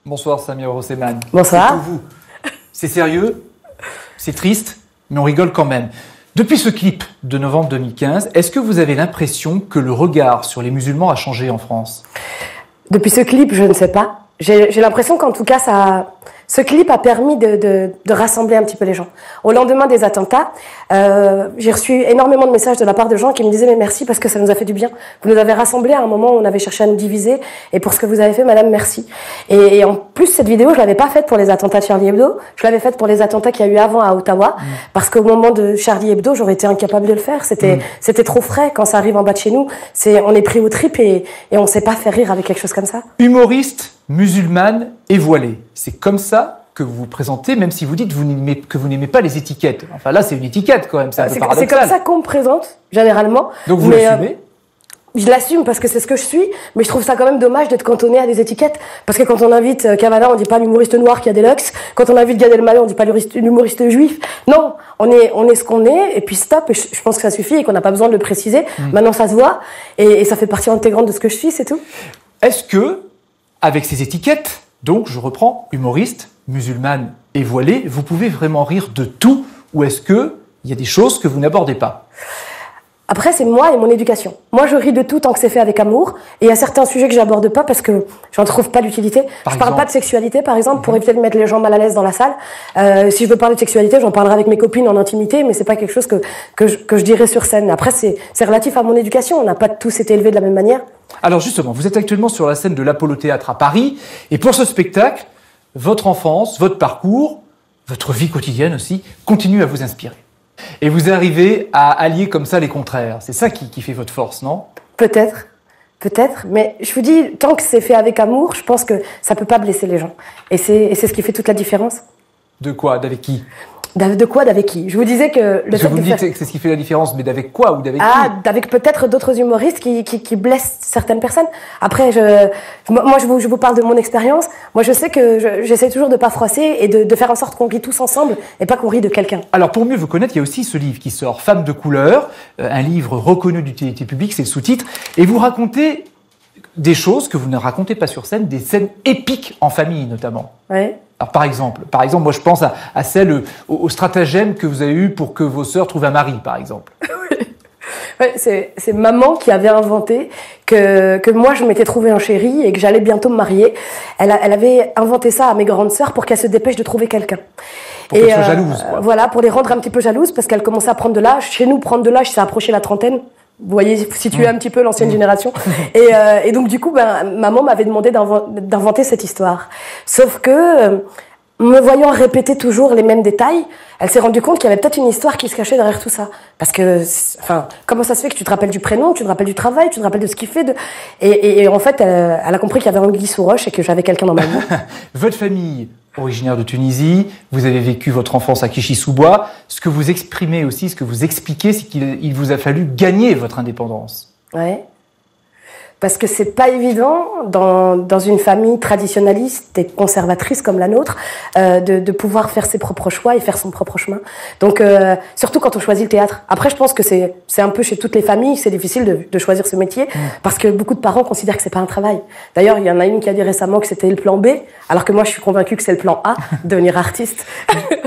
Bonsoir Samira Rosseman. Bonsoir. C'est pour vous. C'est sérieux, c'est triste, mais on rigole quand même. Depuis ce clip de novembre 2015, est-ce que vous avez l'impression que le regard sur les musulmans a changé en France? Depuis ce clip, je ne sais pas. J'ai l'impression qu'en tout cas, ce clip a permis de rassembler un petit peu les gens. Au lendemain des attentats, j'ai reçu énormément de messages de la part de gens qui me disaient « mais merci parce que ça nous a fait du bien. Vous nous avez rassemblés à un moment où on avait cherché à nous diviser et pour ce que vous avez fait, madame, merci. » Et en plus, cette vidéo, je l'avais pas faite pour les attentats de Charlie Hebdo, je l'avais faite pour les attentats qu'il y a eu avant à Ottawa, parce qu'au moment de Charlie Hebdo, j'aurais été incapable de le faire. C'était trop frais quand ça arrive en bas de chez nous. On est pris aux tripes et on sait pas faire rire avec quelque chose comme ça. Humoriste, musulmane et voilée. C'est comme ça que vous vous présentez, même si vous dites que vous n'aimez pas les étiquettes. Enfin là, c'est une étiquette quand même, c'est un peu paradoxal. C'est comme ça qu'on me présente, généralement. Donc vous l'assumez? Je l'assume parce que c'est ce que je suis, mais je trouve ça quand même dommage d'être cantonné à des étiquettes. Parce que quand on invite Cavana, on dit pas l'humoriste noir qui a des lux. Quand on invite Gad Elmaleh, on dit pas l'humoriste juif. Non, on est ce qu'on est, et puis stop, et je pense que ça suffit et qu'on n'a pas besoin de le préciser. Maintenant, ça se voit, et ça fait partie intégrante de ce que je suis, c'est tout. Est-ce que, avec ces étiquettes, donc je reprends, humoriste, musulmane et voilée, vous pouvez vraiment rire de tout, ou est-ce qu'il y a des choses que vous n'abordez pas? Après, c'est moi et mon éducation. Moi, je ris de tout tant que c'est fait avec amour. Et il y a certains sujets que j'aborde pas parce que j'en trouve pas d'utilité. Je parle pas de sexualité, par exemple, pour éviter de mettre les gens mal à l'aise dans la salle. Si je veux parler de sexualité, j'en parlerai avec mes copines en intimité, mais c'est pas quelque chose que je dirais sur scène. Après, c'est relatif à mon éducation. On n'a pas tous été élevés de la même manière. Alors justement, vous êtes actuellement sur la scène de l'Apollo Théâtre à Paris. Et pour ce spectacle, votre enfance, votre parcours, votre vie quotidienne aussi, continue à vous inspirer. Et vous arrivez à allier comme ça les contraires. C'est ça qui fait votre force, non? Peut-être, mais je vous dis, tant que c'est fait avec amour, je pense que ça peut pas blesser les gens. Et c'est ce qui fait toute la différence. De quoi? D'avec qui? De quoi? D'avec qui? Je vous disais que le fait vous me dites que c'est ce qui fait la différence, mais d'avec quoi ou d'avec qui? D'avec peut-être d'autres humoristes qui blessent certaines personnes. Après, moi, je vous parle de mon expérience. Moi, je sais que j'essaie toujours de pas froisser et de faire en sorte qu'on rit tous ensemble et pas qu'on rit de quelqu'un. Alors, pour mieux vous connaître, il y a aussi ce livre qui sort, Femmes de couleur, un livre reconnu d'utilité publique, c'est le sous-titre, et vous racontez des choses que vous ne racontez pas sur scène, des scènes épiques en famille notamment. Ouais. Alors par exemple, moi je pense à celle au stratagème que vous avez eu pour que vos sœurs trouvent un mari, par exemple. Ouais, c'est maman qui avait inventé que moi je m'étais trouvé un chéri et que j'allais bientôt me marier. Elle avait inventé ça à mes grandes sœurs pour qu'elles se dépêchent de trouver quelqu'un. Pour qu'elles soient jalouses, quoi. Voilà, pour les rendre un petit peu jalouses parce qu'elles commençaient à prendre de l'âge. Chez nous, prendre de l'âge, c'est approcher la trentaine. Vous voyez, situer un petit peu l'ancienne génération. Et donc, du coup, maman m'avait demandé d'inventer cette histoire. Sauf que, me voyant répéter toujours les mêmes détails, elle s'est rendue compte qu'il y avait peut-être une histoire qui se cachait derrière tout ça. Parce que, comment ça se fait que tu te rappelles du prénom, tu te rappelles du travail, tu te rappelles de ce qu'il fait et en fait, elle a compris qu'il y avait anguille sous roche et que j'avais quelqu'un dans ma vie. Votre famille, originaire de Tunisie, vous avez vécu votre enfance à Clichy-sous-Bois. Ce que vous exprimez aussi, ce que vous expliquez, c'est qu'il vous a fallu gagner votre indépendance. Ouais. Parce que c'est pas évident dans une famille traditionnaliste et conservatrice comme la nôtre de pouvoir faire ses propres choix et faire son propre chemin. Donc surtout quand on choisit le théâtre. Après je pense que c'est un peu chez toutes les familles, c'est difficile de choisir ce métier parce que beaucoup de parents considèrent que c'est pas un travail. D'ailleurs, il y en a une qui a dit récemment que c'était le plan B, alors que moi je suis convaincue que c'est le plan A, devenir artiste.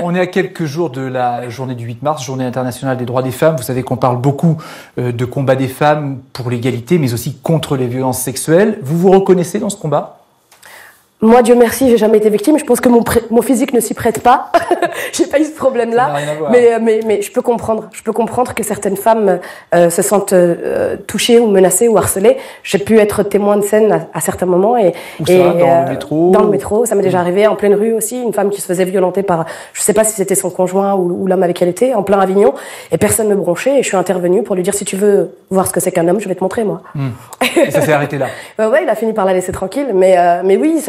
On est à quelques jours de la journée du 8 mars, journée internationale des droits des femmes. Vous savez qu'on parle beaucoup de combat des femmes pour l'égalité, mais aussi contre les violences sexuelles. Vous vous reconnaissez dans ce combat? Moi, Dieu merci, j'ai jamais été victime. Je pense que mon physique ne s'y prête pas. J'ai pas eu ce problème-là. Mais je peux comprendre. Je peux comprendre que certaines femmes se sentent touchées ou menacées ou harcelées. J'ai pu être témoin de scène à certains moments. Où ça, dans le métro? Dans le métro, ça m'est déjà arrivé. En pleine rue aussi, une femme qui se faisait violenter par, je sais pas si c'était son conjoint ou l'homme avec qui elle était, en plein Avignon. Et personne ne bronchait. Et je suis intervenue pour lui dire, si tu veux voir ce que c'est qu'un homme, je vais te montrer, moi. Et ça s'est arrêté là? Ouais, il a fini par la laisser tranquille. Mais oui,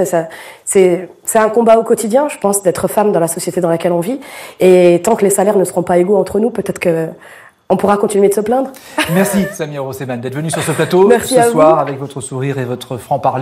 c'est un combat au quotidien, je pense, d'être femme dans la société dans laquelle on vit. Et tant que les salaires ne seront pas égaux entre nous, peut-être qu'on pourra continuer de se plaindre. Merci Samira Rosseman d'être venue sur ce plateau ce soir avec votre sourire et votre franc-parler.